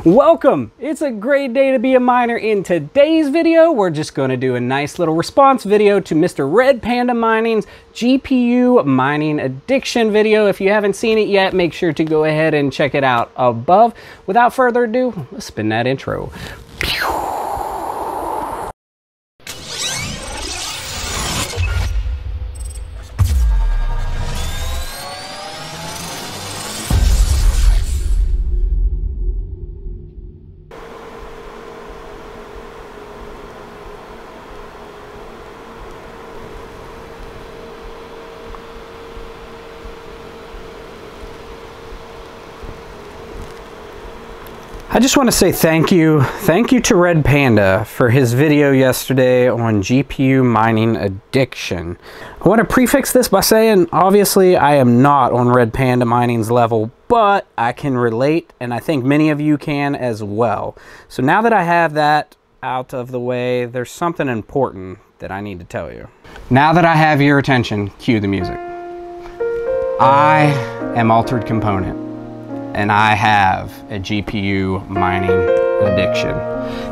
Welcome! It's a great day to be a miner. In today's video, we're just going to do a nice little response video to Mr. Red Panda Mining's GPU mining addiction video. If you haven't seen it yet, make sure to go ahead and check it out above. Without further ado, let's spin that intro. I just want to say thank you to Red Panda for his video yesterday on GPU mining addiction. I want to prefix this by saying, obviously, I am not on Red Panda Mining's level, but I can relate, and I think many of you can as well. So now that I have that out of the way, there's something important that I need to tell you. Now that I have your attention, cue the music. I am Altered Component, and I have a GPU mining addiction.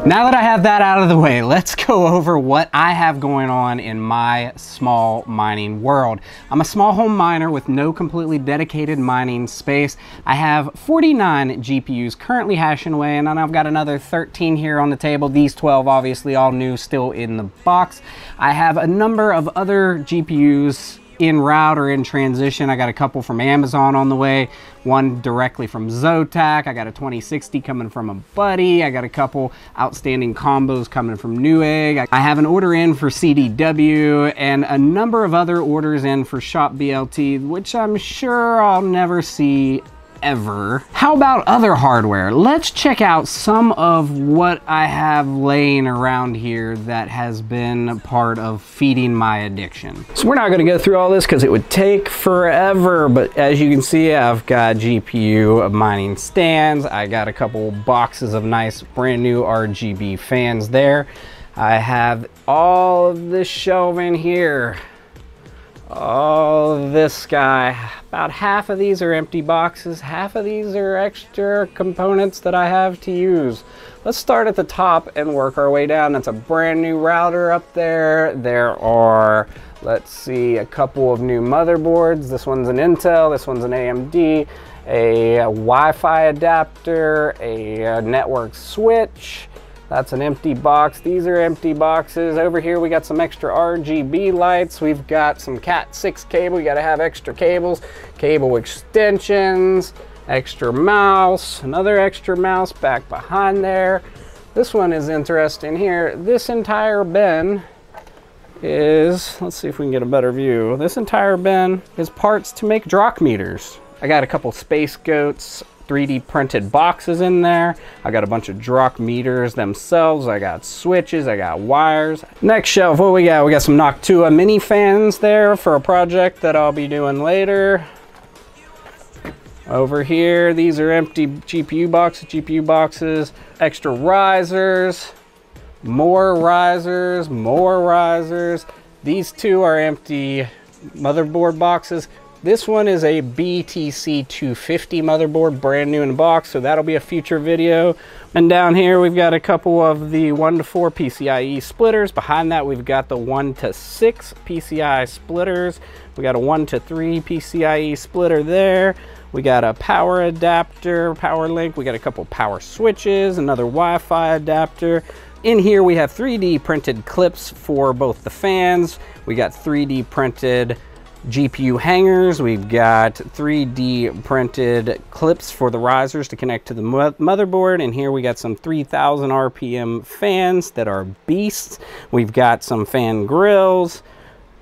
Now that I have that out of the way, let's go over what I have going on in my small mining world. I'm a small home miner with no completely dedicated mining space. I have 49 GPUs currently hashing away, and then I've got another 13 here on the table. These 12 obviously all new, still in the box. I have a number of other GPUs in route or in transition. I got a couple from Amazon on the way, one directly from Zotac. I got a 2060 coming from a buddy. I got a couple outstanding combos coming from Newegg. I have an order in for CDW and a number of other orders in for Shop BLT, which I'm sure I'll never see ever. How about other hardware? Let's check out some of what I have laying around here that has been part of feeding my addiction. So we're not going to go through all this because it would take forever, but as you can see, I've got GPU mining stands. I got a couple boxes of nice brand new RGB fans there. I have all of this shelving here. Oh, this guy. About half of these are empty boxes. Half of these are extra components that I have to use. Let's start at the top and work our way down. That's a brand new router up there. There are, let's see, a couple of new motherboards. This one's an Intel, this one's an AMD, a Wi-Fi adapter, a network switch. That's an empty box. These are empty boxes. Over here we got some extra RGB lights. We've got some Cat 6 cable. You gotta have extra cables, cable extensions, extra mouse, another extra mouse back behind there. This one is interesting here. This entire bin is, let's see if we can get a better view. This entire bin is parts to make drock meters. I got a couple Space Goats 3D printed boxes in there. I got a bunch of drock meters themselves. I got switches, I got wires. Next shelf, what we got? We got some Noctua mini fans there for a project that I'll be doing later. Over here, these are empty GPU boxes, extra risers, more risers, more risers. These two are empty motherboard boxes. This one is a BTC 250 motherboard, brand new in the box, so that'll be a future video. And down here we've got a couple of the 1 to 4 PCIe splitters. Behind that we've got the 1 to 6 PCI splitters. We got a 1 to 3 PCIe splitter there. We got a power adapter, power link. We got a couple power switches, another Wi-Fi adapter. In here we have 3D printed clips for both the fans. We got 3D printed GPU hangers. We've got 3D printed clips for the risers to connect to the motherboard. And here we got some 3000 RPM fans that are beasts. We've got some fan grills.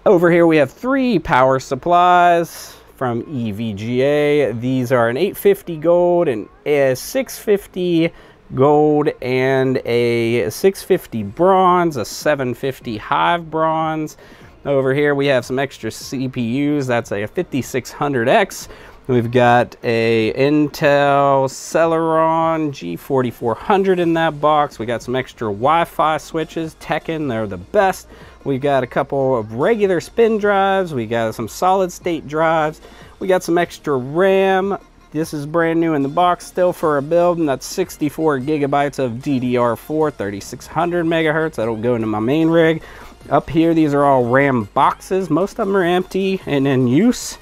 Over here we have 3 power supplies from EVGA. These are an 850 gold and a 650 gold and a 650 bronze, a 750 Hive bronze. Over here we have some extra CPUs. That's a 5600X. We've got a Intel Celeron G4400 in that box. We got some extra Wi-Fi switches, Tekken, they're the best. We've got a couple of regular spin drives. We got some solid state drives. We got some extra RAM, This is brand new in the box still for a build, and that's 64 gigabytes of DDR4, 3600 megahertz. That'll go into my main rig. Up here, these are all RAM boxes. Most of them are empty and in use.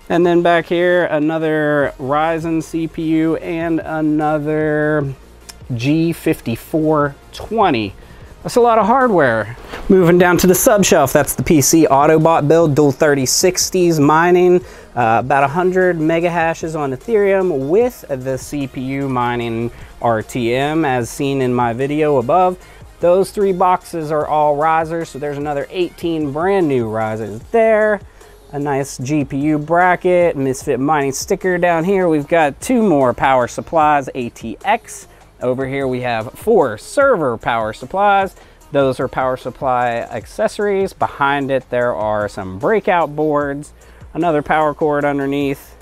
And then back here, another Ryzen CPU and another G5420. That's a lot of hardware. Moving down to the subshelf, that's the PC Autobot build, dual 3060s mining, about 100 mega hashes on Ethereum with the CPU mining RTM as seen in my video above. Those 3 boxes are all risers, so there's another 18 brand new risers there. A nice GPU bracket, Misfit mining sticker down here. We've got 2 more power supplies, ATX. Over here we have 4 server power supplies. Those are power supply accessories. Behind it there are some breakout boards, another power cord underneath.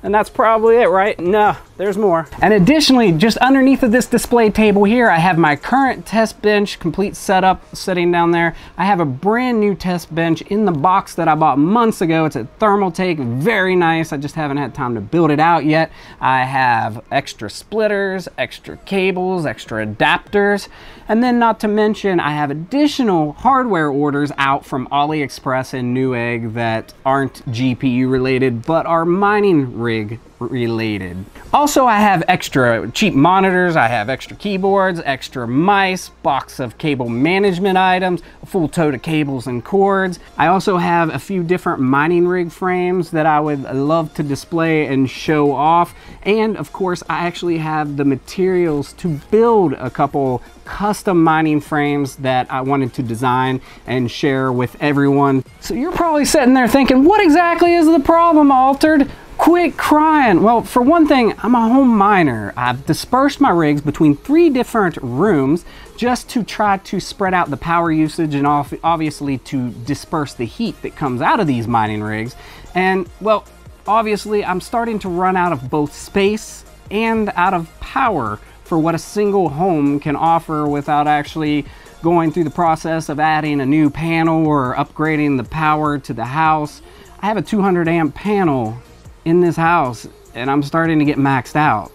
And that's probably it, right? No, there's more. And additionally, just underneath of this display table here, I have my current test bench, complete setup sitting down there. I have a brand new test bench in the box that I bought months ago. It's a Thermaltake, very nice. I just haven't had time to build it out yet. I have extra splitters, extra cables, extra adapters. And then not to mention, I have additional hardware orders out from AliExpress and Newegg that aren't GPU related, but are mining rig related. Also, I have extra cheap monitors, I have extra keyboards, extra mice, box of cable management items, a full tote of cables and cords. I also have a few different mining rig frames that I would love to display and show off. And of course, I actually have the materials to build a couple custom mining frames that I wanted to design and share with everyone. So you're probably sitting there thinking, what exactly is the problem, Altered? Quit crying. Well, for one thing, I'm a home miner. I've dispersed my rigs between 3 different rooms just to try to spread out the power usage and obviously to disperse the heat that comes out of these mining rigs. And well, obviously I'm starting to run out of both space and out of power for what a single home can offer without actually going through the process of adding a new panel or upgrading the power to the house. I have a 200 amp panel in this house and I'm starting to get maxed out.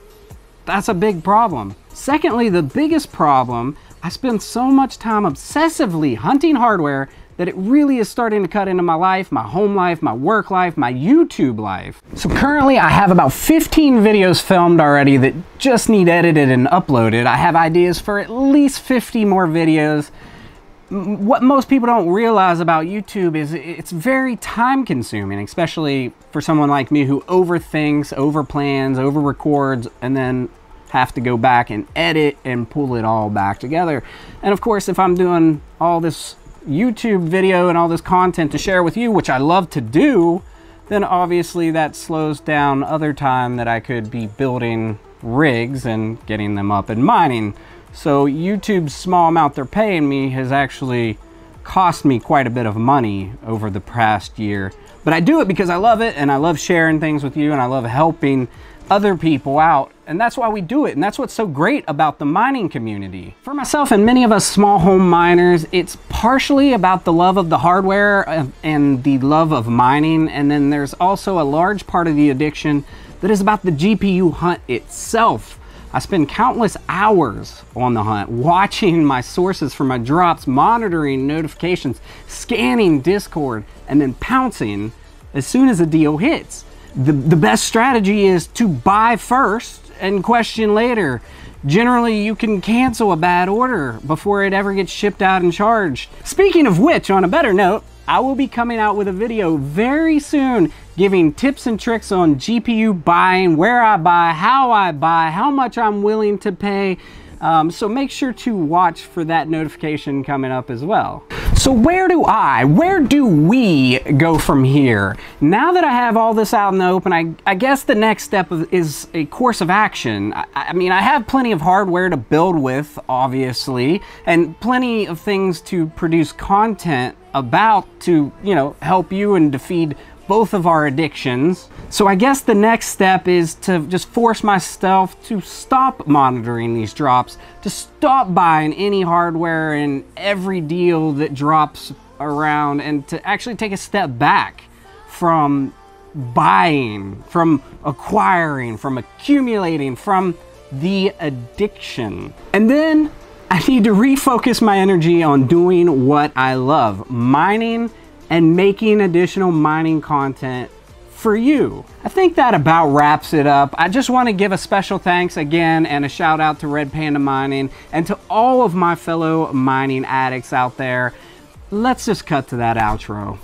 That's a big problem. Secondly, the biggest problem, I spend so much time obsessively hunting hardware that it really is starting to cut into my life, my home life, my work life, my YouTube life. So currently I have about 15 videos filmed already that just need edited and uploaded. I have ideas for at least 50 more videos. What most people don't realize about YouTube is it's very time consuming, especially for someone like me who overthinks, overplans, overrecords, and then have to go back and edit and pull it all back together. And of course, if I'm doing all this YouTube video and all this content to share with you, which I love to do, then obviously that slows down other time that I could be building rigs and getting them up and mining. So YouTube's small amount they're paying me has actually cost me quite a bit of money over the past year. But I do it because I love it and I love sharing things with you and I love helping other people out. And that's why we do it. And that's what's so great about the mining community. For myself and many of us small home miners, it's partially about the love of the hardware and the love of mining. And then there's also a large part of the addiction that is about the GPU hunt itself. I spend countless hours on the hunt, watching my sources for my drops, monitoring notifications, scanning Discord, and then pouncing as soon as a deal hits. The best strategy is to buy first and question later. Generally, you can cancel a bad order before it ever gets shipped out and charged. Speaking of which, on a better note, I will be coming out with a video very soon giving tips and tricks on GPU buying, where I buy, how much I'm willing to pay. So make sure to watch for that notification coming up as well. So where do we go from here? Now that I have all this out in the open, I guess the next step is a course of action. I mean, I have plenty of hardware to build with, obviously, and plenty of things to produce content about to, you know, help you and defeat both of our addictions. So I guess the next step is to just force myself to stop monitoring these drops, to stop buying any hardware in every deal that drops around, and to actually take a step back from buying, from acquiring, from accumulating, from the addiction. And then I need to refocus my energy on doing what I love, mining and making additional mining content for you. I think that about wraps it up. I just want to give a special thanks again and a shout out to Red Panda Mining and to all of my fellow mining addicts out there. Let's just cut to that outro.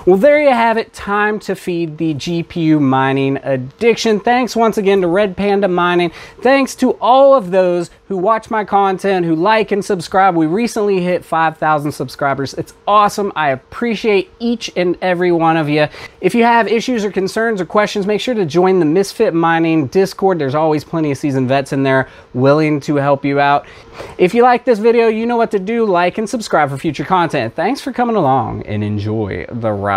Well, there you have it. Time to feed the GPU mining addiction. Thanks once again to Red Panda Mining. Thanks to all of those who watch my content, who like and subscribe. We recently hit 5,000 subscribers. It's awesome. I appreciate each and every one of you. If you have issues or concerns or questions, make sure to join the Misfit Mining Discord. There's always plenty of seasoned vets in there willing to help you out. If you like this video, you know what to do. Like and subscribe for future content. Thanks for coming along and enjoy the ride.